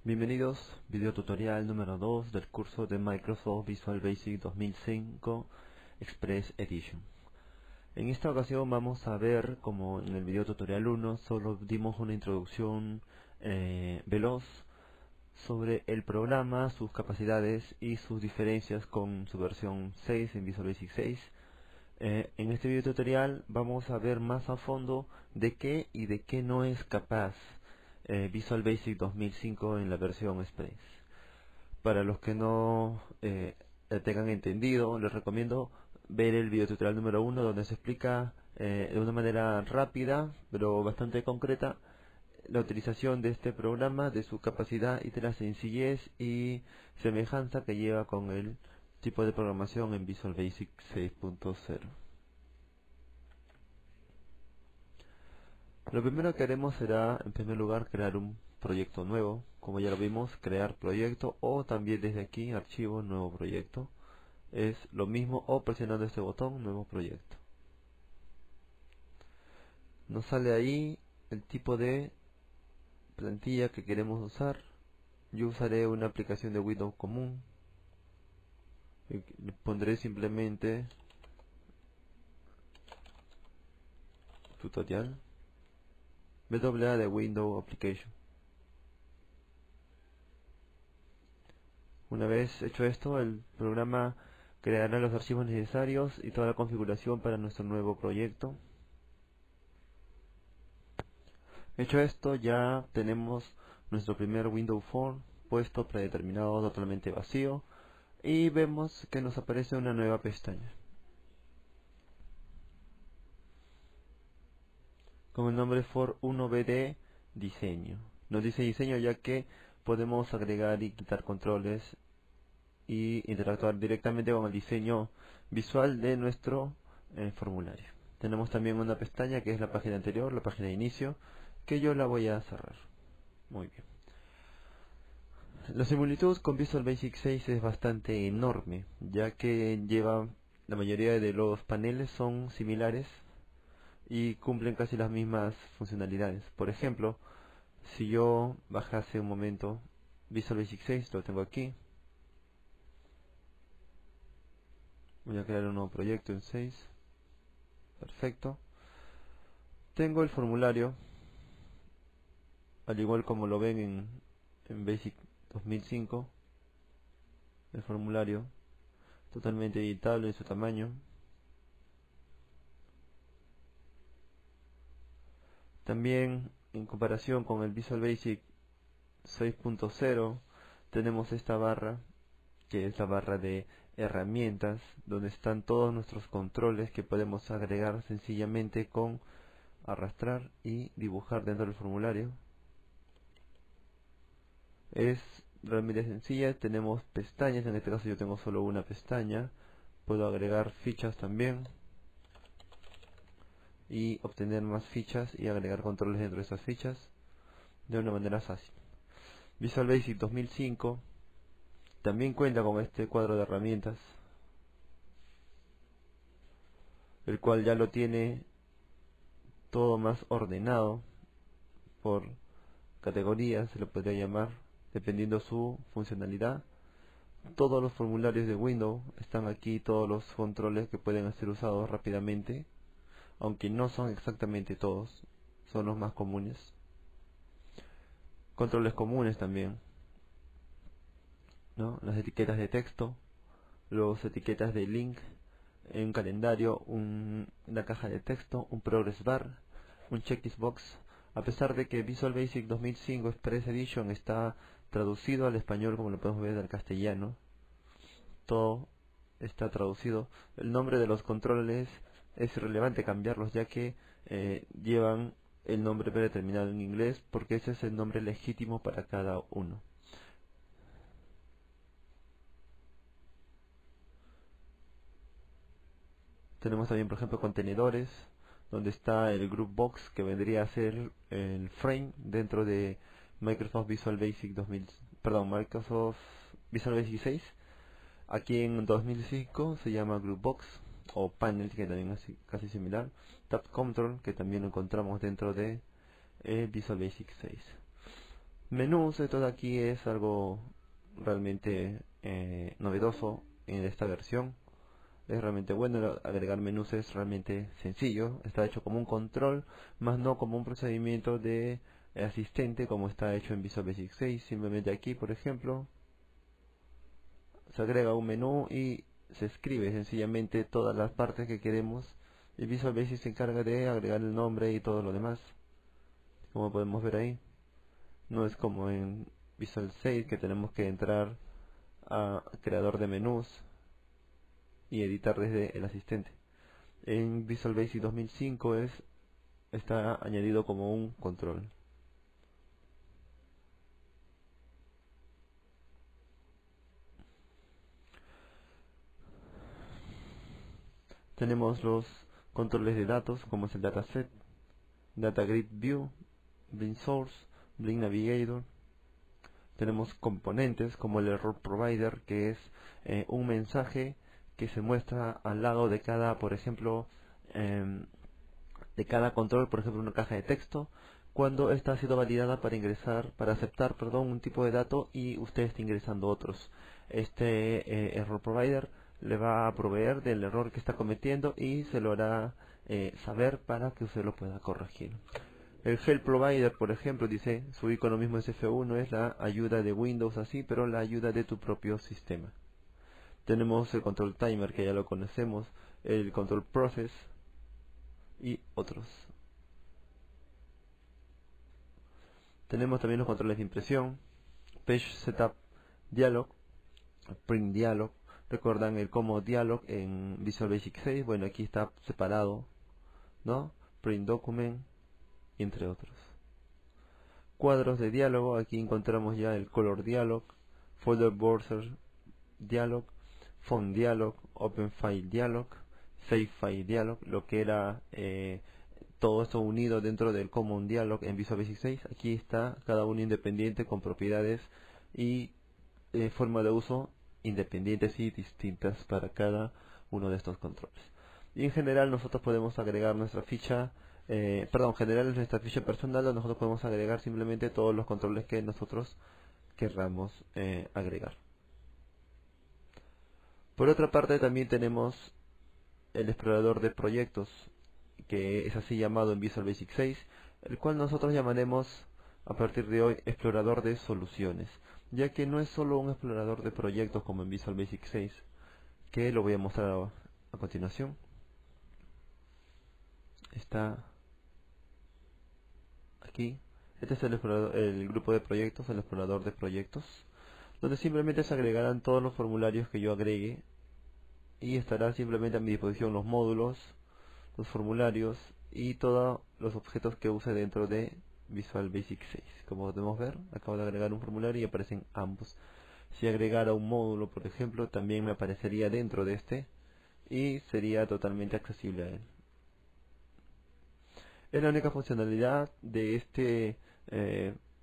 Bienvenidos, video tutorial número 2 del curso de Microsoft Visual Basic 2005 Express Edition. En esta ocasión vamos a ver, como en el video tutorial 1, solo dimos una introducción veloz sobre el programa, sus capacidades y sus diferencias con su versión 6 en Visual Basic 6. En este video tutorial vamos a ver más a fondo de qué y de qué no es capaz Visual Basic 2005 en la versión Express. Para los que no tengan entendido, les recomiendo ver el video tutorial número 1, donde se explica de una manera rápida pero bastante concreta la utilización de este programa, de su capacidad y de la sencillez y semejanza que lleva con el tipo de programación en Visual Basic 6.0. Lo primero que haremos será, en primer lugar, crear un proyecto nuevo. Como ya lo vimos, crear proyecto, o también desde aquí, archivo, nuevo proyecto. Es lo mismo, o presionando este botón, nuevo proyecto. Nos sale ahí el tipo de plantilla que queremos usar. Yo usaré una aplicación de Windows común. Le pondré simplemente tutorial WA de Windows Application. Una vez hecho esto, el programa creará los archivos necesarios y toda la configuración para nuestro nuevo proyecto. Hecho esto, ya tenemos nuestro primer Windows Form puesto, predeterminado, totalmente vacío, y vemos que nos aparece una nueva pestaña con el nombre For 1BD Diseño. Nos dice diseño ya que podemos agregar y quitar controles y interactuar directamente con el diseño visual de nuestro formulario. Tenemos también una pestaña que es la página anterior, la página de inicio, que yo la voy a cerrar. Muy bien. La similitud con Visual Basic 6 es bastante enorme, ya que lleva la mayoría de los paneles son similares y cumplen casi las mismas funcionalidades. Por ejemplo, si yo bajase un momento Visual Basic 6, lo tengo aquí. Voy a crear un nuevo proyecto en 6. Perfecto. Tengo el formulario, al igual como lo ven en Basic 2005. El formulario totalmente editable en su tamaño. También, en comparación con el Visual Basic 6.0, tenemos esta barra, que es la barra de herramientas, donde están todos nuestros controles que podemos agregar sencillamente con arrastrar y dibujar dentro del formulario. Es realmente sencilla. Tenemos pestañas, en este caso yo tengo solo una pestaña. Puedo agregar fichas también y obtener más fichas y agregar controles dentro de esas fichas de una manera fácil. Visual Basic 2005 también cuenta con este cuadro de herramientas, el cual ya lo tiene todo más ordenado por categorías, se lo podría llamar, dependiendo su funcionalidad. Todos los formularios de Windows están aquí, todos los controles que pueden ser usados rápidamente, aunque no son exactamente todos, son los más comunes. Controles comunes también, ¿no? Las etiquetas de texto, las etiquetas de link, un calendario, una caja de texto, un progress bar, un checklist box. A pesar de que Visual Basic 2005 Express Edition está traducido al español, como lo podemos ver al castellano, todo está traducido. El nombre de los controles es irrelevante cambiarlos, ya que llevan el nombre predeterminado en inglés, porque ese es el nombre legítimo para cada uno. Tenemos también, por ejemplo, contenedores, donde está el group box, que vendría a ser el frame dentro de Microsoft Visual Basic Microsoft Visual Basic 6. Aquí en 2005 se llama group box o panel, que también es casi similar. Tab control, que también lo encontramos dentro de Visual Basic 6. Menús, esto de aquí es algo realmente novedoso en esta versión. Es realmente bueno, agregar menús es realmente sencillo, está hecho como un control, más no como un procedimiento de asistente como está hecho en Visual Basic 6. Simplemente aquí, por ejemplo, se agrega un menú y se escribe sencillamente todas las partes que queremos, y Visual Basic se encarga de agregar el nombre y todo lo demás, como podemos ver ahí. No es como en Visual 6 que tenemos que entrar a creador de menús y editar desde el asistente. En Visual Basic 2005 está añadido como un control. Tenemos los controles de datos como es el dataset, Data Grid View, Blink Source, Blink Navigator. Tenemos componentes como el Error Provider, que es un mensaje que se muestra al lado de cada, por ejemplo, de cada control, por ejemplo, una caja de texto, cuando esta ha sido validada para ingresar, para aceptar, perdón, un tipo de dato y usted está ingresando otros. Este Error Provider le va a proveer del error que está cometiendo y se lo hará saber para que usted lo pueda corregir. El Help Provider, por ejemplo, dice, su icono mismo es F1, es la ayuda de Windows así, pero la ayuda de tu propio sistema. Tenemos el Control Timer, que ya lo conocemos, el Control Process y otros. Tenemos también los controles de impresión, Page Setup Dialog, Print Dialog. ¿Recuerdan el como Dialog en Visual Basic 6? Bueno, aquí está separado, ¿no? Print Document, entre otros. Cuadros de diálogo, aquí encontramos ya el Color Dialog, Folder Border Dialog, Font Dialog, Open File Dialog, Save File Dialog, lo que era todo esto unido dentro del Common Dialog en Visual Basic 6. Aquí está cada uno independiente con propiedades y forma de uso independientes y distintas para cada uno de estos controles. Y en general nosotros podemos agregar nuestra ficha, general es nuestra ficha personal, donde nosotros podemos agregar simplemente todos los controles que nosotros querramos agregar. Por otra parte también tenemos el explorador de proyectos, que es así llamado en Visual Basic 6, el cual nosotros llamaremos a partir de hoy explorador de soluciones, ya que no es solo un explorador de proyectos como en Visual Basic 6, que lo voy a mostrar a continuación. Está aquí. Este es el grupo de proyectos, el explorador de proyectos, donde simplemente se agregarán todos los formularios que yo agregue y estará simplemente a mi disposición los módulos, los formularios y todos los objetos que use dentro de Visual Basic 6. Como podemos ver, acabo de agregar un formulario y aparecen ambos. Si agregara un módulo, por ejemplo, también me aparecería dentro de este y sería totalmente accesible a él. Es la única funcionalidad de este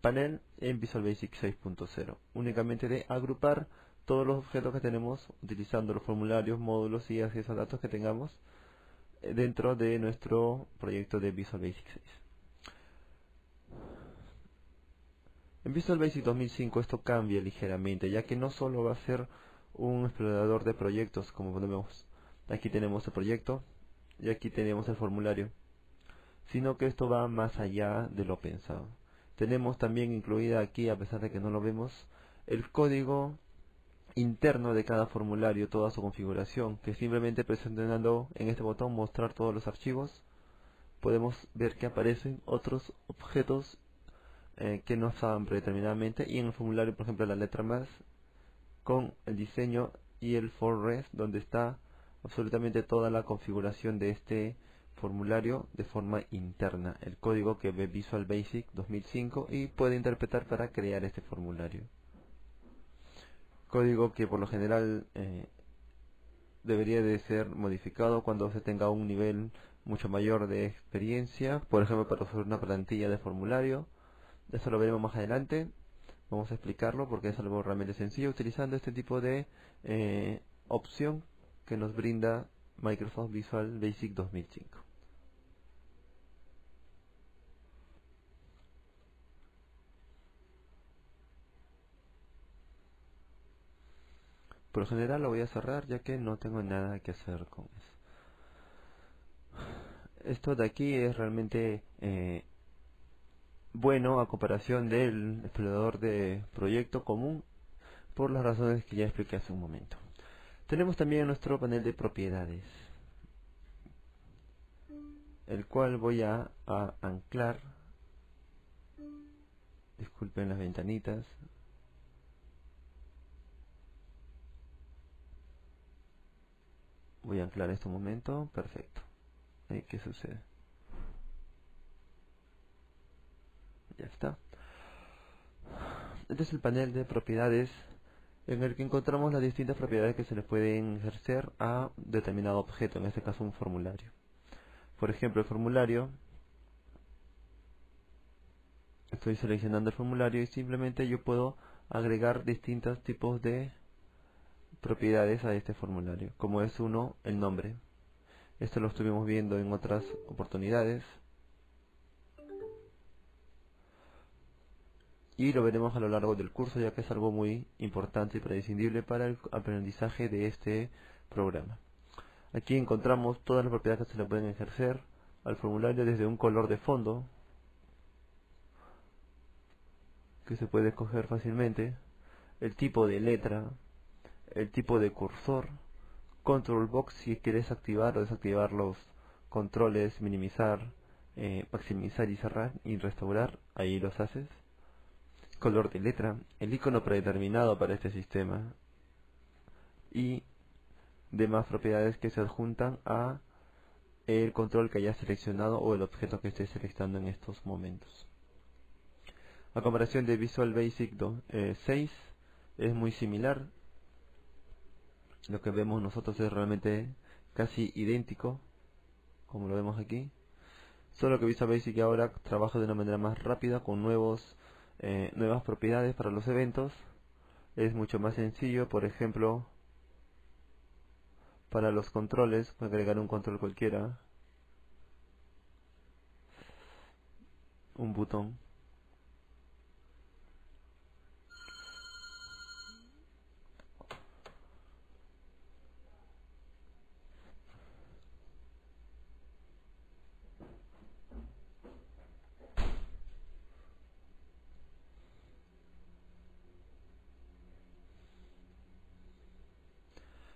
panel en Visual Basic 6.0, únicamente de agrupar todos los objetos que tenemos utilizando los formularios, módulos y acceso a datos que tengamos dentro de nuestro proyecto de Visual Basic 6. En Visual Basic 2005 esto cambia ligeramente, ya que no solo va a ser un explorador de proyectos, como podemos, aquí tenemos el proyecto y aquí tenemos el formulario, sino que esto va más allá de lo pensado. Tenemos también incluida aquí, a pesar de que no lo vemos, el código interno de cada formulario, toda su configuración, que simplemente presionando en este botón mostrar todos los archivos, podemos ver que aparecen otros objetos que no estaban predeterminadamente, y en el formulario, por ejemplo, la letra más con el diseño y el for rest, donde está absolutamente toda la configuración de este formulario de forma interna, el código que ve Visual Basic 2005 y puede interpretar para crear este formulario. Código que por lo general debería de ser modificado cuando se tenga un nivel mucho mayor de experiencia, por ejemplo para usar una plantilla de formulario. Eso lo veremos más adelante. Vamos a explicarlo porque es algo realmente sencillo utilizando este tipo de opción que nos brinda Microsoft Visual Basic 2005. Por lo general lo voy a cerrar ya que no tengo nada que hacer con eso. Esto de aquí es realmente bueno a comparación del explorador de proyecto común por las razones que ya expliqué hace un momento. Tenemos también nuestro panel de propiedades, el cual voy a anclar. Disculpen las ventanitas. Voy a anclar este momento. Perfecto. ¿Qué sucede? Ya está. Este es el panel de propiedades en el que encontramos las distintas propiedades que se le pueden ejercer a determinado objeto, en este caso un formulario. Por ejemplo, el formulario, estoy seleccionando el formulario y simplemente yo puedo agregar distintos tipos de propiedades a este formulario, como es uno, el nombre. Esto lo estuvimos viendo en otras oportunidades y lo veremos a lo largo del curso, ya que es algo muy importante y prescindible para el aprendizaje de este programa. Aquí encontramos todas las propiedades que se le pueden ejercer al formulario, desde un color de fondo que se puede escoger fácilmente, el tipo de letra, el tipo de cursor, control box si quieres activar o desactivar los controles, minimizar, maximizar y cerrar y restaurar, ahí los haces. Color de letra, el icono predeterminado para este sistema y demás propiedades que se adjuntan a el control que hayas seleccionado o el objeto que estés seleccionando en estos momentos. A comparación de Visual Basic 6 es muy similar. Lo que vemos nosotros es realmente casi idéntico, como lo vemos aquí, solo que Visual Basic ahora trabaja de una manera más rápida con nuevas propiedades para los eventos. Es mucho más sencillo. Por ejemplo, para los controles, puedo agregar un control cualquiera, un botón.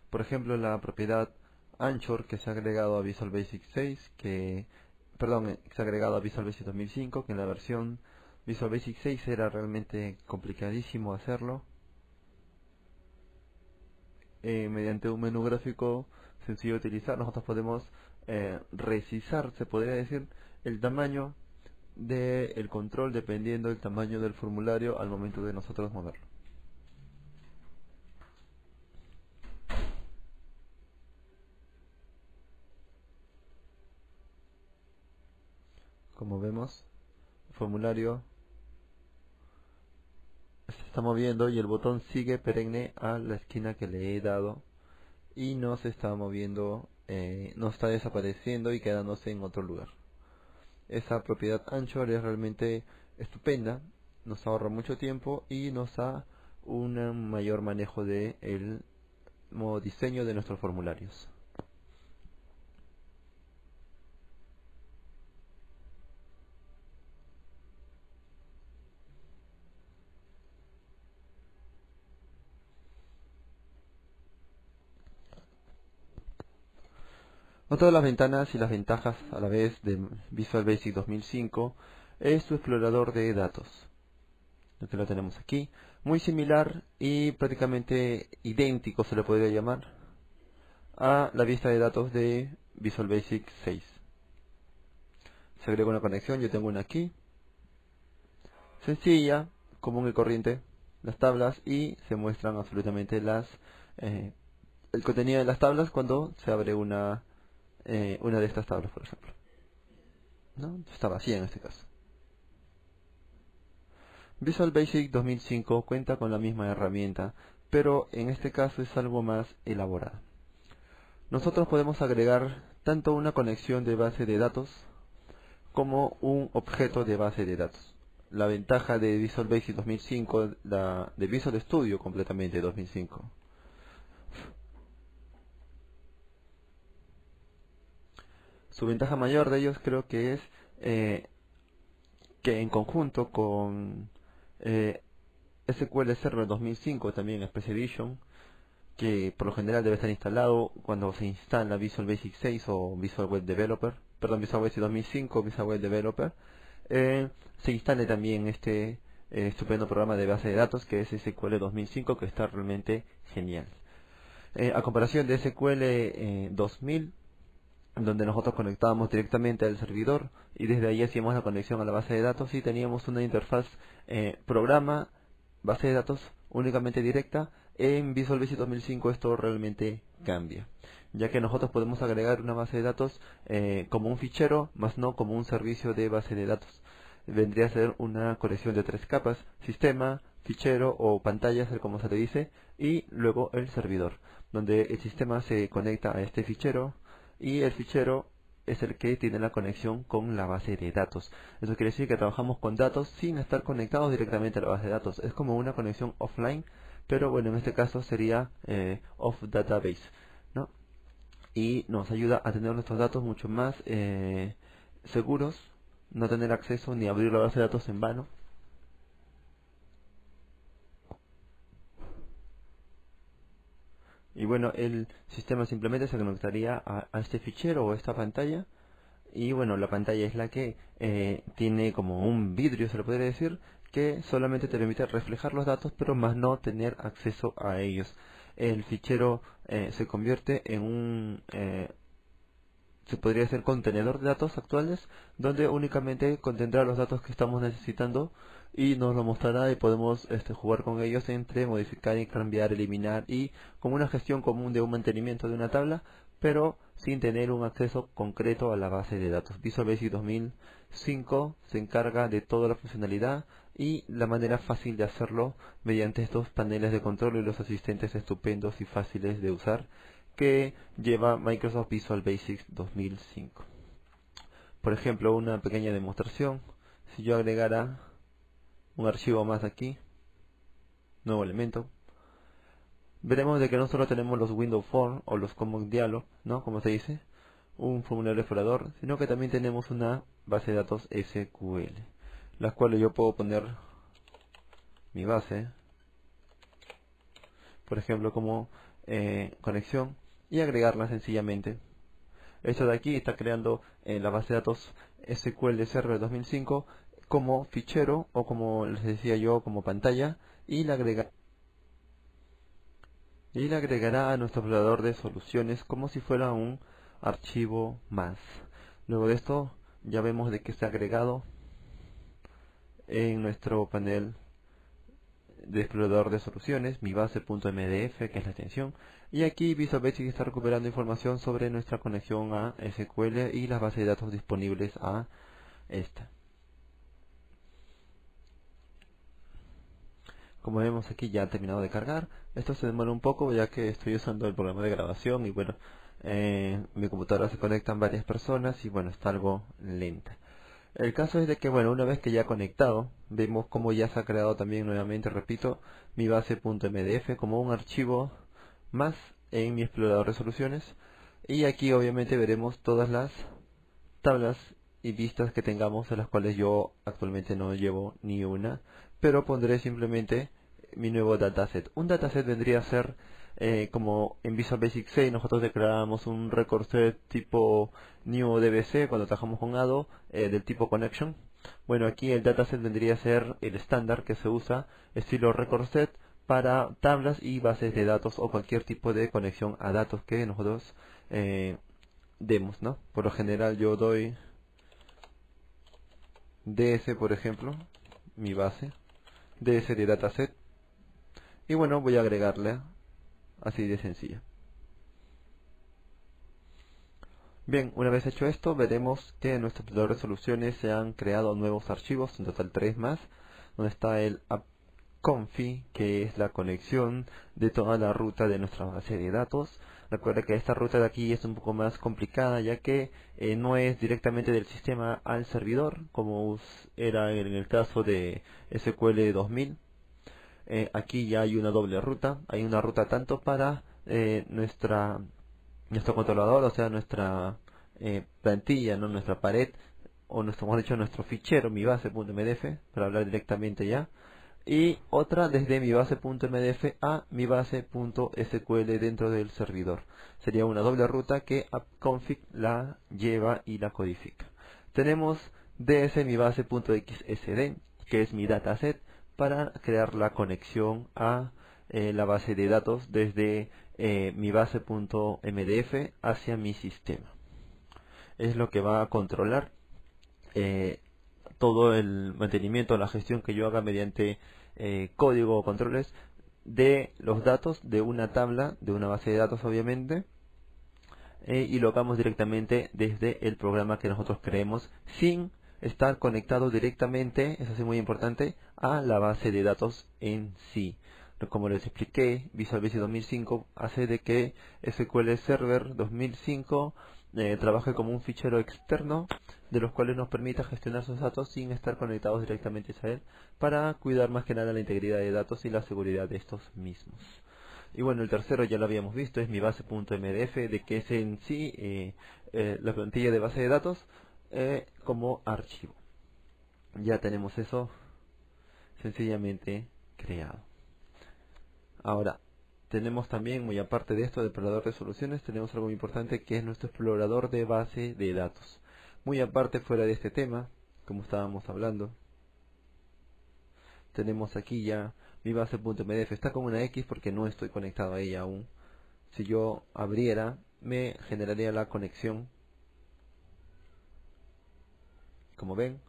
Por ejemplo, la propiedad Anchor que se ha agregado a Visual Basic 6, que se ha agregado a Visual Basic 2005, que en la versión Visual Basic 6 era realmente complicadísimo hacerlo. Mediante un menú gráfico sencillo de utilizar, nosotros podemos resizar, se podría decir, el tamaño del control dependiendo del tamaño del formulario al momento de nosotros moverlo. Como vemos, el formulario se está moviendo y el botón sigue perenne a la esquina que le he dado y no se está moviendo, no está desapareciendo y quedándose en otro lugar. Esa propiedad Anchor es realmente estupenda, nos ahorra mucho tiempo y nos da un mayor manejo del modo diseño de nuestros formularios. Otra de las ventanas y las ventajas a la vez de Visual Basic 2005 es su explorador de datos. Lo que lo tenemos aquí, muy similar y prácticamente idéntico, se le podría llamar, a la vista de datos de Visual Basic 6. Se agrega una conexión, yo tengo una aquí, sencilla, común y corriente, las tablas, y se muestran absolutamente el contenido de las tablas cuando se abre una de estas tablas, por ejemplo, ¿no? Está vacía en este caso. Visual Basic 2005 cuenta con la misma herramienta, pero en este caso es algo más elaborada. Nosotros podemos agregar tanto una conexión de base de datos como un objeto de base de datos. La ventaja de Visual Basic 2005, de Visual Studio completamente 2005, Su ventaja mayor de ellos creo que es que en conjunto con SQL Server 2005, también Express Edition, que por lo general debe estar instalado cuando se instala Visual Basic 6 o Visual Web Developer, perdón, Visual Basic 2005, Visual Web Developer, se instale también este estupendo programa de base de datos que es SQL 2005, que está realmente genial. A comparación de SQL 2000, donde nosotros conectábamos directamente al servidor y desde ahí hacíamos la conexión a la base de datos y teníamos una interfaz programa, base de datos únicamente directa. En Visual Basic 2005 esto realmente cambia, ya que nosotros podemos agregar una base de datos como un fichero, más no como un servicio de base de datos. Vendría a ser una conexión de 3 capas: sistema, fichero o pantalla, es como se le dice, y luego el servidor, donde el sistema se conecta a este fichero y el fichero es el que tiene la conexión con la base de datos. Eso quiere decir que trabajamos con datos sin estar conectados directamente a la base de datos. Es como una conexión offline, pero bueno, en este caso sería off database, ¿no? Y nos ayuda a tener nuestros datos mucho más seguros, no tener acceso ni abrir la base de datos en vano. Y bueno, el sistema simplemente se conectaría a este fichero o a esta pantalla. Y bueno, la pantalla es la que tiene como un vidrio, se lo podría decir, que solamente te permite reflejar los datos, pero más no tener acceso a ellos. El fichero se convierte en un, se podría decir, contenedor de datos actuales, donde únicamente contendrá los datos que estamos necesitando y nos lo mostrará y podemos jugar con ellos entre modificar y cambiar, eliminar, y como una gestión común de un mantenimiento de una tabla, pero sin tener un acceso concreto a la base de datos. Visual Basic 2005 se encarga de toda la funcionalidad y la manera fácil de hacerlo mediante estos paneles de control y los asistentes estupendos y fáciles de usar que lleva Microsoft Visual Basic 2005. Por ejemplo, una pequeña demostración: si yo agregara un archivo más aquí, nuevo elemento, veremos de que no solo tenemos los window form o los common dialog, ¿no? Como se dice, un formulario explorador, sino que también tenemos una base de datos SQL, las cuales yo puedo poner mi base, por ejemplo, como conexión, y agregarla sencillamente. Esto de aquí está creando la base de datos SQL Server 2005 como fichero, o como les decía yo, como pantalla, y le agregará a nuestro explorador de soluciones como si fuera un archivo más. Luego de esto ya vemos de que está agregado en nuestro panel de explorador de soluciones mi base.mdf, que es la extensión, y aquí Visual Basic está recuperando información sobre nuestra conexión a SQL y las bases de datos disponibles a esta. Como vemos aquí ya ha terminado de cargar. Esto se demora un poco ya que estoy usando el programa de grabación y bueno, mi computadora se conectan varias personas y bueno, está algo lenta. El caso es de que bueno, una vez que ya conectado, vemos como ya se ha creado también nuevamente, repito, mi base.mdf como un archivo más en mi explorador de soluciones, y aquí obviamente veremos todas las tablas y vistas que tengamos, a las cuales yo actualmente no llevo ni una, pero pondré simplemente mi nuevo dataset. Un dataset vendría a ser como en Visual Basic 6 nosotros declaramos un record set tipo new DBC cuando trabajamos con ADO del tipo connection. Bueno, aquí el dataset vendría a ser el estándar que se usa, estilo record set, para tablas y bases de datos o cualquier tipo de conexión a datos que nosotros demos, ¿no? Por lo general yo doy ds, por ejemplo, mi base ds de dataset, y bueno, voy a agregarle así de sencilla. Bien, una vez hecho esto, veremos que en nuestro explorador de soluciones se han creado nuevos archivos, en total 3 más, donde está el app.confi, que es la conexión de toda la ruta de nuestra base de datos. Recuerda que esta ruta de aquí es un poco más complicada, ya que no es directamente del sistema al servidor, como era en el caso de SQL 2000. Aquí ya hay una doble ruta, hay una ruta tanto para nuestro controlador, o sea, nuestra plantilla, ¿no? Nuestra pared, o nuestro, mejor dicho, nuestro fichero, mi base.mdf, para hablar directamente ya. Y otra desde mi base.mdf a mi base.sql dentro del servidor. Sería una doble ruta que appconfig la lleva y la codifica. Tenemos ds mi base.xsd, que es mi dataset, para crear la conexión a la base de datos desde mi base.mdf hacia mi sistema. Es lo que va a controlar todo el mantenimiento, la gestión que yo haga mediante código o controles de los datos de una tabla, de una base de datos obviamente, y lo hagamos directamente desde el programa que nosotros creemos sin estar conectado directamente, eso es muy importante, a la base de datos en sí. Como les expliqué, Visual Basic 2005 hace de que SQL Server 2005 trabaje como un fichero externo de los cuales nos permita gestionar sus datos sin estar conectados directamente a él, para cuidar más que nada la integridad de datos y la seguridad de estos mismos. Y bueno, el tercero ya lo habíamos visto, es mi base.mdf, de que es en sí la plantilla de base de datos como archivo. Ya tenemos eso sencillamente creado. Ahora, tenemos también, muy aparte de esto del explorador de soluciones, tenemos algo muy importante que es nuestro explorador de base de datos. Muy aparte, fuera de este tema, como estábamos hablando, tenemos aquí ya mi base.mdf. Está con una X porque no estoy conectado a ella aún. Si yo abriera, me generaría la conexión. Como ven,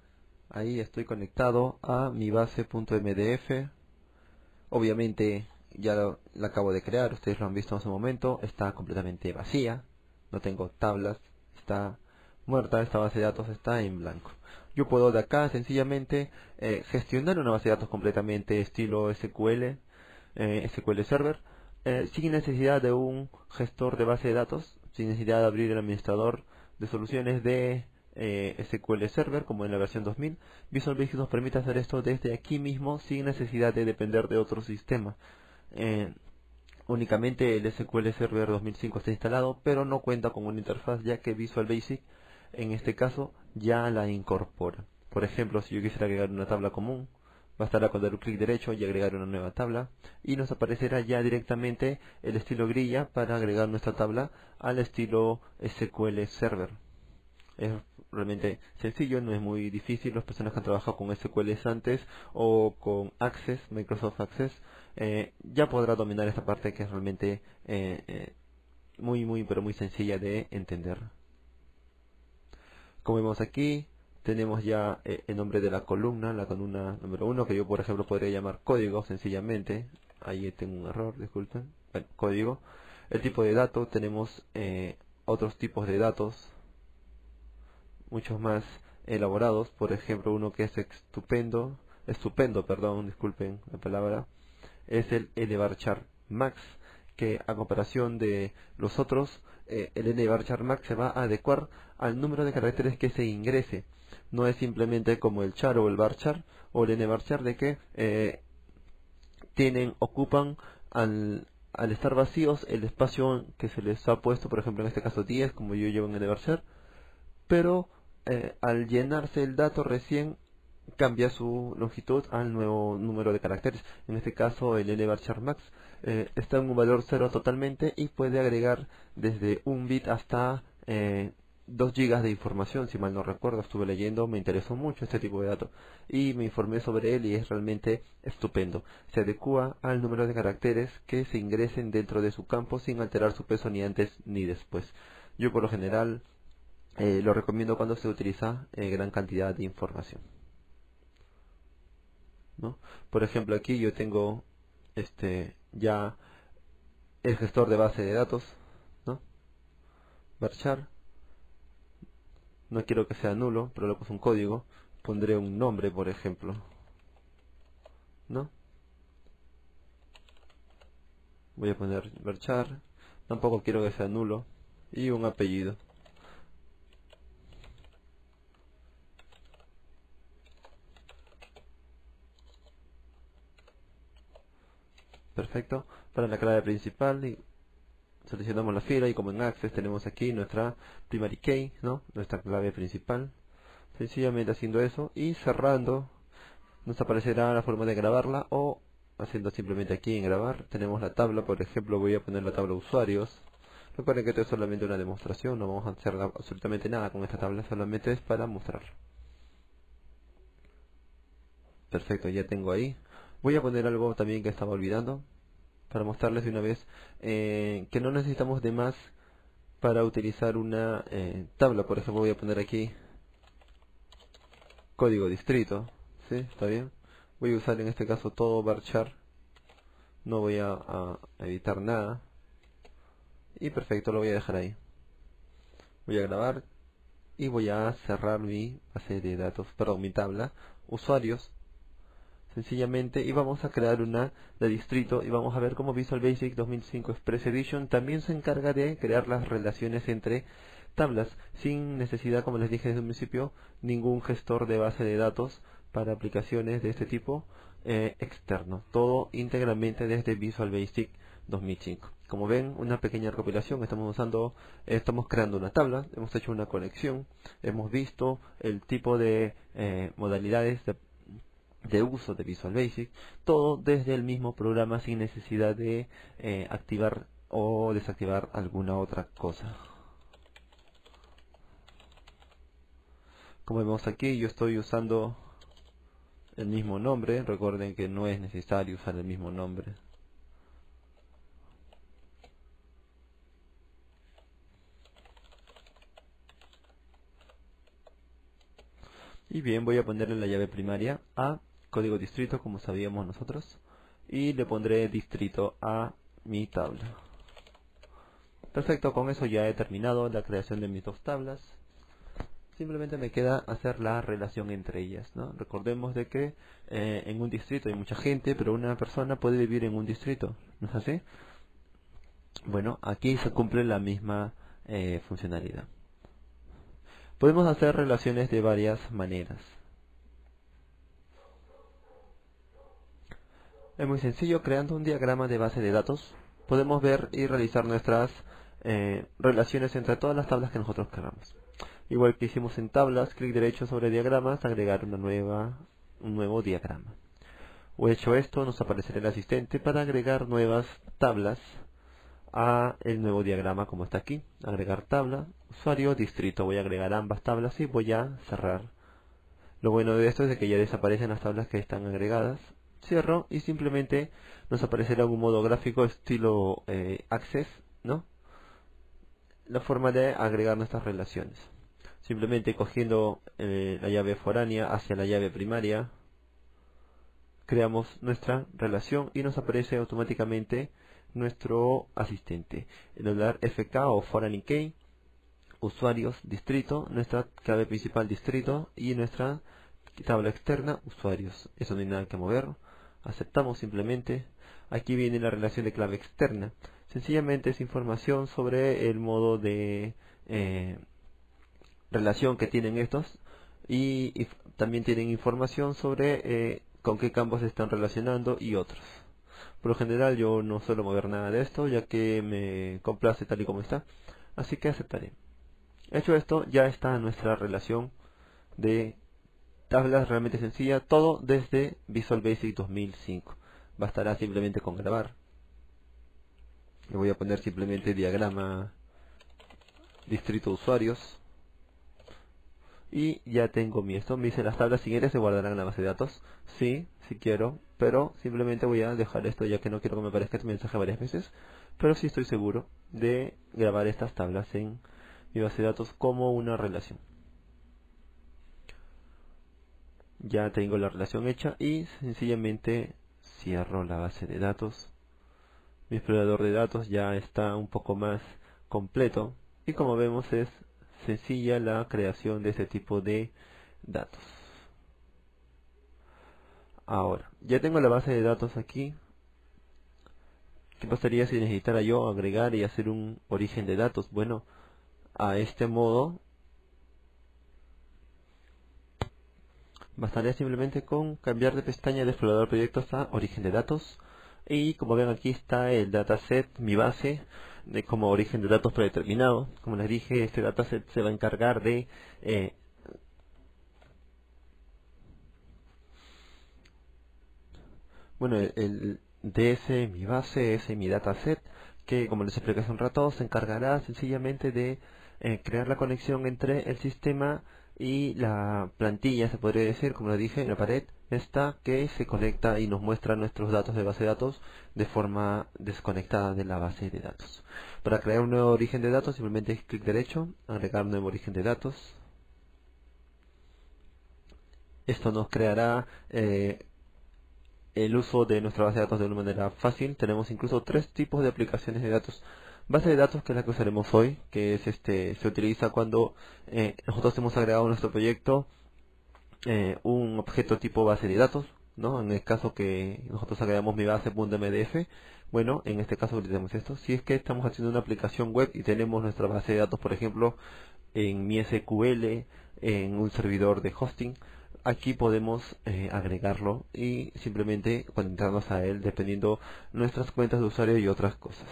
ahí estoy conectado a mi base.mdf. Obviamente ya la acabo de crear, ustedes lo han visto en su momento, está completamente vacía, no tengo tablas, está muerta, esta base de datos está en blanco. Yo puedo de acá sencillamente gestionar una base de datos completamente estilo SQL, SQL Server, sin necesidad de un gestor de base de datos, sin necesidad de abrir el administrador de soluciones de SQL Server como en la versión 2000. Visual Basic nos permite hacer esto desde aquí mismo sin necesidad de depender de otro sistema. Únicamente el SQL Server 2005 está instalado, pero no cuenta con una interfaz, ya que Visual Basic en este caso ya la incorpora. Por ejemplo, si yo quisiera agregar una tabla común, bastará con dar un clic derecho y agregar una nueva tabla, y nos aparecerá ya directamente el estilo grilla para agregar nuestra tabla al estilo SQL Server. Es realmente sencillo, no es muy difícil. Las personas que han trabajado con SQL antes o con Access, Microsoft Access, ya podrá dominar esta parte que es realmente pero muy sencilla de entender. Como vemos aquí, tenemos ya el nombre de la columna número 1, que yo por ejemplo podría llamar código sencillamente. Ahí tengo un error, disculpen. Bueno, código. El tipo de dato, tenemos otros tipos de datos, muchos más elaborados. Por ejemplo, uno que es estupendo, perdón, disculpen la palabra, es el nvarchar max, que a comparación de los otros, el nvarchar max se va a adecuar al número de caracteres que se ingrese. No es simplemente como el char o el varchar o el nvarchar, de que ocupan al estar vacíos el espacio que se les ha puesto, por ejemplo en este caso 10, como yo llevo en el nvarchar, pero al llenarse el dato recién cambia su longitud al nuevo número de caracteres. En este caso el nvarchar max está en un valor 0 totalmente y puede agregar desde un bit hasta 2 gigas de información. Si mal no recuerdo, estuve leyendo, me interesó mucho este tipo de datos y me informé sobre él y es realmente estupendo. Se adecua al número de caracteres que se ingresen dentro de su campo sin alterar su peso ni antes ni después. Yo por lo general lo recomiendo cuando se utiliza gran cantidad de información, ¿no? Por ejemplo, aquí yo tengo ya el gestor de base de datos, ¿no? Varchar. No quiero que sea nulo, pero le puse un código. Pondré un nombre, por ejemplo, ¿no? Voy a poner varchar. Tampoco quiero que sea nulo. Y un apellido. Perfecto. Para la clave principal seleccionamos la fila y como en Access tenemos aquí nuestra primary key, ¿no? Nuestra clave principal. Sencillamente haciendo eso y cerrando nos aparecerá la forma de grabarla, o haciendo simplemente aquí en grabar tenemos la tabla. Por ejemplo, voy a poner la tabla usuarios. Recuerden que esto es solamente una demostración, no vamos a hacer absolutamente nada con esta tabla, solamente es para mostrar. Perfecto, ya tengo ahí. Voy a poner algo también que estaba olvidando, para mostrarles de una vez que no necesitamos de más para utilizar una tabla. Por ejemplo, voy a poner aquí código distrito, ¿sí? ¿Está bien? Voy a usar en este caso todo varchar, no voy a editar nada, y perfecto, lo voy a dejar ahí. Voy a grabar y voy a cerrar mi base de datos, perdón, mi tabla usuarios, sencillamente, y vamos a crear una de distrito, y vamos a ver cómo Visual Basic 2005 Express Edition también se encarga de crear las relaciones entre tablas, sin necesidad, como les dije desde un principio, ningún gestor de base de datos para aplicaciones de este tipo externo, todo íntegramente desde Visual Basic 2005. Como ven, una pequeña recopilación, estamos creando una tabla, hemos hecho una conexión, hemos visto el tipo de modalidades de uso de Visual Basic, todo desde el mismo programa sin necesidad de activar o desactivar alguna otra cosa. Como vemos aquí, yo estoy usando el mismo nombre. Recuerden que no es necesario usar el mismo nombre. Y bien, voy a ponerle la llave primaria a código distrito, como sabíamos nosotros, y le pondré distrito a mi tabla. Perfecto, con eso ya he terminado la creación de mis dos tablas. Simplemente me queda hacer la relación entre ellas, ¿no? Recordemos de que en un distrito hay mucha gente, pero una persona puede vivir en un distrito, ¿no es así? Bueno, aquí se cumple la misma funcionalidad. Podemos hacer relaciones de varias maneras. Es muy sencillo, creando un diagrama de base de datos, podemos ver y realizar nuestras relaciones entre todas las tablas que nosotros queramos. Igual que hicimos en tablas, clic derecho sobre diagramas, agregar un nuevo diagrama. Hecho esto, nos aparecerá el asistente para agregar nuevas tablas a el nuevo diagrama, como está aquí. Agregar tabla, usuario, distrito. Voy a agregar ambas tablas y voy a cerrar. Lo bueno de esto es de que ya desaparecen las tablas que están agregadas. Cierro y simplemente nos aparecerá un modo gráfico estilo Access, ¿no? La forma de agregar nuestras relaciones. Simplemente cogiendo la llave foránea hacia la llave primaria, creamos nuestra relación y nos aparece automáticamente nuestro asistente. El hablar FK o foreign key, usuarios, distrito, nuestra clave principal distrito y nuestra tabla externa usuarios. Eso no hay nada que mover. Aceptamos simplemente. Aquí viene la relación de clave externa. Sencillamente es información sobre el modo de relación que tienen estos y también tienen información sobre con qué campos se están relacionando y otros. Por lo general yo no suelo mover nada de esto, ya que me complace tal y como está, así que aceptaré. Hecho esto, ya está nuestra relación de tablas realmente sencilla, todo desde Visual Basic 2005. Bastará simplemente con grabar. Le voy a poner simplemente diagrama distrito usuarios. Y ya tengo esto. Me dice las tablas siguientes se guardarán en la base de datos. Sí, si quiero, pero simplemente voy a dejar esto, ya que no quiero que me aparezca este mensaje varias veces. Pero sí estoy seguro de grabar estas tablas en mi base de datos como una relación. Ya tengo la relación hecha y sencillamente cierro la base de datos. Mi explorador de datos ya está un poco más completo y como vemos es sencilla la creación de este tipo de datos. Ahora, ya tengo la base de datos aquí. ¿Qué pasaría si necesitara yo agregar y hacer un origen de datos? Bueno, a este modo bastaría simplemente con cambiar de pestaña de explorador proyectos a origen de datos. Y como ven aquí está el dataset, mi base. como origen de datos predeterminado. Como les dije, este dataset se va a encargar de bueno, el DS, mi base, es mi dataset, que como les expliqué hace un rato, se encargará sencillamente de crear la conexión entre el sistema y la plantilla, se podría decir, como les dije, en la pared, esta que se conecta y nos muestra nuestros datos de base de datos de forma desconectada de la base de datos. Para crear un nuevo origen de datos, simplemente clic derecho, agregar nuevo origen de datos. Esto nos creará el uso de nuestra base de datos de una manera fácil. Tenemos incluso 3 tipos de aplicaciones de datos. Base de datos, que es la que usaremos hoy, que es se utiliza cuando nosotros hemos agregado a nuestro proyecto un objeto tipo base de datos, ¿no? En el caso que nosotros agregamos mi base.mdf, bueno, en este caso utilizamos esto. Si es que estamos haciendo una aplicación web y tenemos nuestra base de datos, por ejemplo, en MySQL, en un servidor de hosting, aquí podemos agregarlo y simplemente conectarnos a él dependiendo nuestras cuentas de usuario y otras cosas.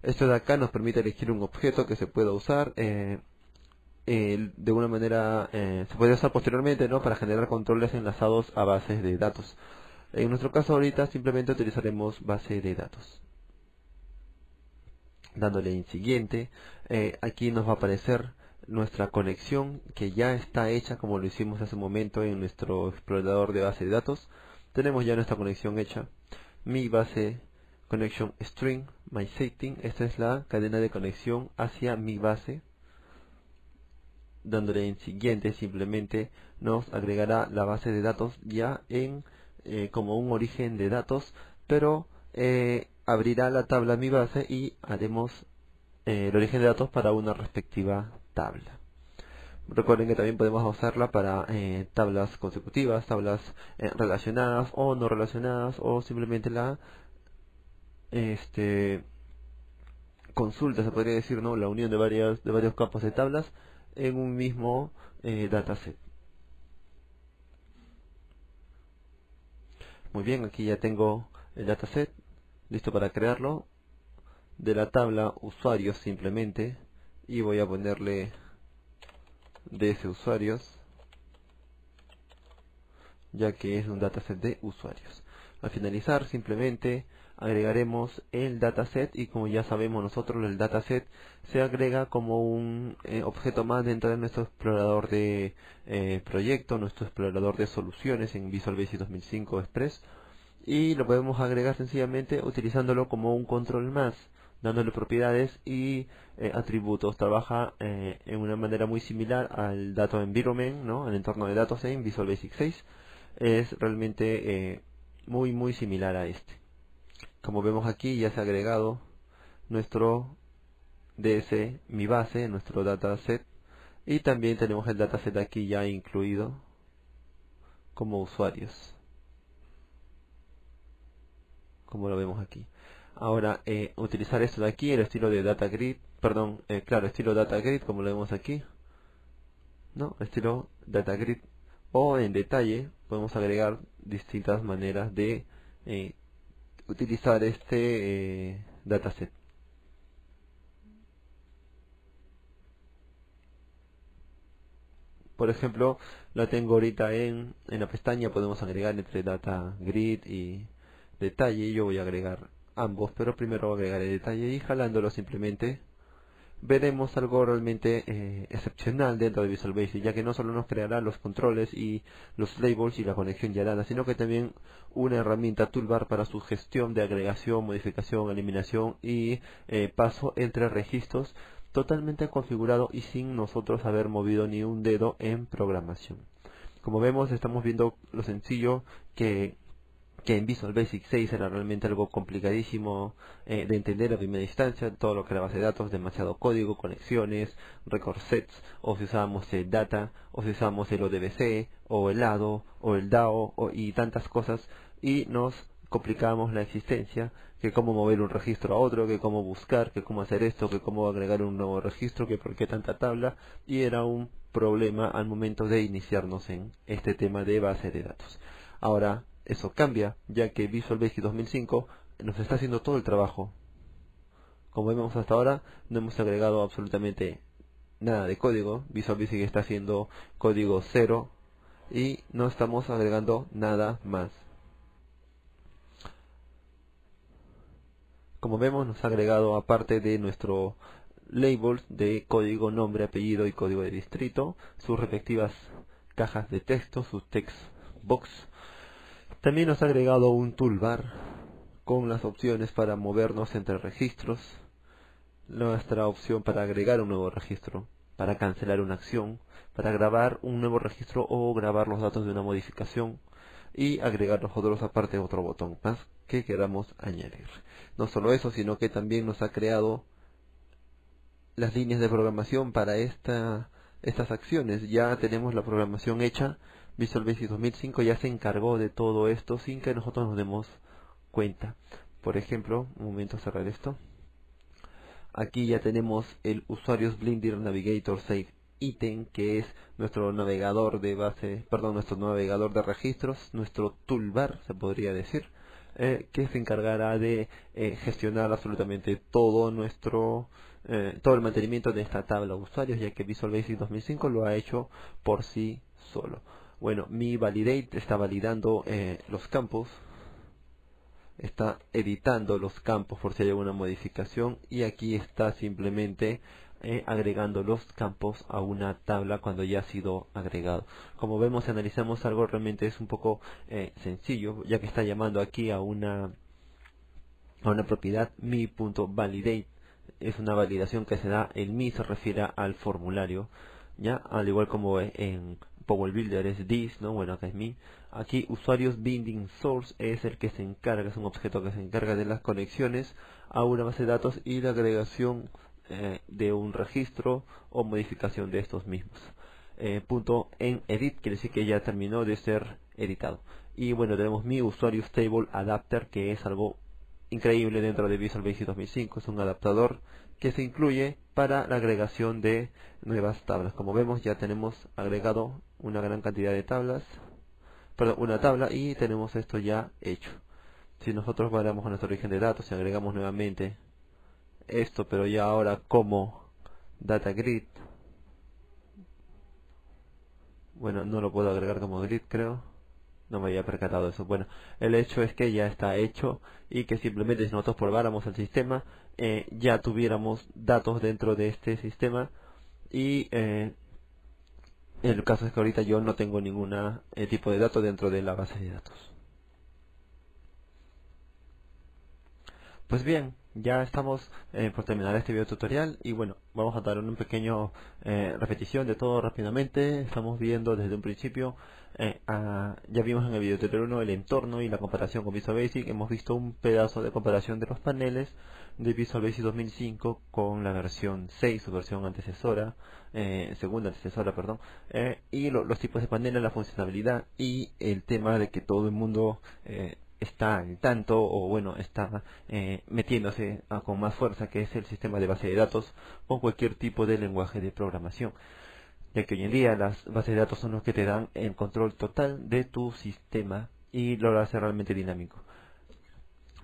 Esto de acá nos permite elegir un objeto que se pueda usar de una manera, se puede usar posteriormente, ¿no?, para generar controles enlazados a bases de datos. En nuestro caso ahorita simplemente utilizaremos base de datos. Dándole en siguiente, aquí nos va a aparecer nuestra conexión que ya está hecha como lo hicimos hace un momento en nuestro explorador de base de datos. Tenemos ya nuestra conexión hecha. Mi base connection string, my setting, esta es la cadena de conexión hacia mi base. Dándole en siguiente, simplemente nos agregará la base de datos ya en como un origen de datos, pero abrirá la tabla mi base y haremos el origen de datos para una respectiva tabla. Recuerden que también podemos usarla para tablas consecutivas, tablas relacionadas o no relacionadas, o simplemente la consulta, se podría decir, ¿no?, la unión de varios campos de tablas en un mismo dataset. Muy bien, aquí ya tengo el dataset listo para crearlo. De la tabla usuarios simplemente, y voy a ponerle DS usuarios, ya que es un dataset de usuarios. Al finalizar simplemente agregaremos el dataset, y como ya sabemos nosotros, el dataset se agrega como un objeto más dentro de nuestro explorador de proyecto, nuestro explorador de soluciones en Visual Basic 2005 Express, y lo podemos agregar sencillamente utilizándolo como un control más, dándole propiedades y atributos. Trabaja en una manera muy similar al Data Environment, ¿no?, al entorno de datos en Visual Basic 6. Es realmente muy similar a este. Como vemos aquí, ya se ha agregado nuestro DS, mi base, nuestro dataset, y también tenemos el dataset aquí ya incluido como usuarios, como lo vemos aquí. Ahora, utilizar esto de aquí, el estilo de data grid, perdón, claro, estilo data grid, como lo vemos aquí, ¿no?, estilo data grid, o en detalle podemos agregar distintas maneras de utilizar este dataset. Por ejemplo, la tengo ahorita en la pestaña. Podemos agregar entre data grid y detalle. Yo voy a agregar ambos, pero primero voy a agregar el detalle, y jalándolo simplemente veremos algo realmente excepcional dentro de Visual Basic, ya que no solo nos creará los controles y los labels y la conexión ya dada, sino que también una herramienta toolbar para su gestión de agregación, modificación, eliminación y paso entre registros, totalmente configurado y sin nosotros haber movido ni un dedo en programación. Como vemos, estamos viendo lo sencillo que en Visual Basic 6 era realmente algo complicadísimo de entender a primera instancia. Todo lo que era base de datos, demasiado código, conexiones, record sets, o si usábamos el data, o si usábamos el ODBC, o el ADO, o el DAO, y tantas cosas, y nos complicábamos la existencia, que cómo mover un registro a otro, que cómo buscar, que cómo hacer esto, que cómo agregar un nuevo registro, que por qué tanta tabla, y era un problema al momento de iniciarnos en este tema de base de datos. Ahora eso cambia, ya que Visual Basic 2005 nos está haciendo todo el trabajo Como vemos hasta ahora, no hemos agregado absolutamente nada de código. Visual Basic está haciendo código cero y no estamos agregando nada más. Como vemos, nos ha agregado, aparte de nuestro labels de código, nombre, apellido y código de distrito, sus respectivas cajas de texto, su text box. También nos ha agregado un toolbar con las opciones para movernos entre registros, nuestra opción para agregar un nuevo registro, para cancelar una acción, para grabar un nuevo registro o grabar los datos de una modificación, y agregar nosotros aparte otro botón más que queramos añadir. No solo eso, sino que también nos ha creado las líneas de programación para estas acciones. Ya tenemos la programación hecha. Visual Basic 2005 ya se encargó de todo esto sin que nosotros nos demos cuenta. Por ejemplo, un momento, cerrar esto. Aquí ya tenemos el Usuarios Blender Navigator Save Item, que es nuestro navegador de nuestro navegador de registros, nuestro toolbar, se podría decir, que se encargará de gestionar absolutamente todo todo el mantenimiento de esta tabla de usuarios, ya que Visual Basic 2005 lo ha hecho por sí solo. Bueno, mi validate está validando los campos, está editando los campos por si hay alguna modificación, y aquí está simplemente agregando los campos a una tabla cuando ya ha sido agregado. Como vemos, si analizamos algo, realmente es un poco sencillo, ya que está llamando aquí a una propiedad mi.validate. Es una validación que se da, el mi se refiere al formulario, ya, al igual como en Power Builder es this, ¿no? Bueno, acá es mi. Aquí usuarios binding source es el que se encarga, es un objeto que se encarga de las conexiones a una base de datos y la agregación de un registro o modificación de estos mismos. Punto en edit quiere decir que ya terminó de ser editado. Y bueno, tenemos mi usuario stable adapter, que es algo increíble dentro de Visual Basic 2005. Es un adaptador que se incluye para la agregación de nuevas tablas. Como vemos, ya tenemos agregado una gran cantidad de tablas, una tabla, y tenemos esto ya hecho. Si nosotros vamos a nuestro origen de datos y agregamos nuevamente esto, pero ya ahora como data grid, bueno, no lo puedo agregar como grid, creo. No me había percatado de eso. Bueno, el hecho es que ya está hecho, y que simplemente si nosotros probáramos el sistema, ya tuviéramos datos dentro de este sistema. Y el caso es que ahorita yo no tengo ningún tipo de datos dentro de la base de datos. Pues bien, ya estamos por terminar este video tutorial, y bueno, vamos a dar una pequeña repetición de todo rápidamente. Estamos viendo desde un principio, ya vimos en el video tutorial 1 el entorno y la comparación con Visual Basic. Hemos visto un pedazo de comparación de los paneles de Visual Basic 2005 con la versión 6, su versión antecesora, segunda antecesora, perdón, y los tipos de paneles, la funcionalidad y el tema de que todo el mundo está al tanto, o bueno, está metiéndose con más fuerza, que es el sistema de base de datos con cualquier tipo de lenguaje de programación, ya que hoy en día las bases de datos son los que te dan el control total de tu sistema y lo hace realmente dinámico.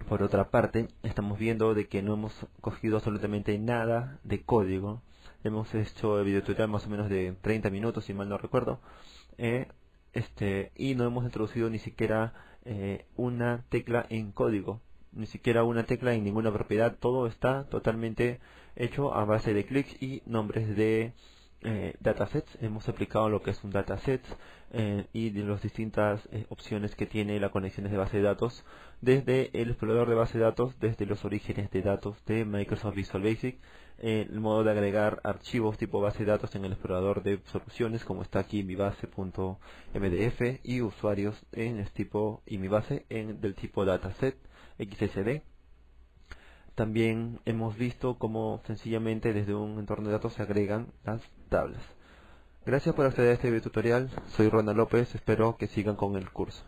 Por otra parte, estamos viendo de que no hemos cogido absolutamente nada de código. Hemos hecho el video tutorial más o menos de 30 minutos, si mal no recuerdo, y no hemos introducido ni siquiera una tecla en código, ni siquiera una tecla en ninguna propiedad. Todo está totalmente hecho a base de clics y nombres de datasets. Hemos aplicado lo que es un dataset y de las distintas opciones que tiene las conexiones de base de datos desde el explorador de base de datos, desde los orígenes de datos de Microsoft Visual Basic, el modo de agregar archivos tipo base de datos en el explorador de soluciones, como está aquí mi base.mdf, y usuarios en este tipo, y mi base del tipo dataset XSD. También hemos visto cómo sencillamente desde un entorno de datos se agregan las tablas. Gracias por acceder a este video tutorial. Soy Ronald López, espero que sigan con el curso.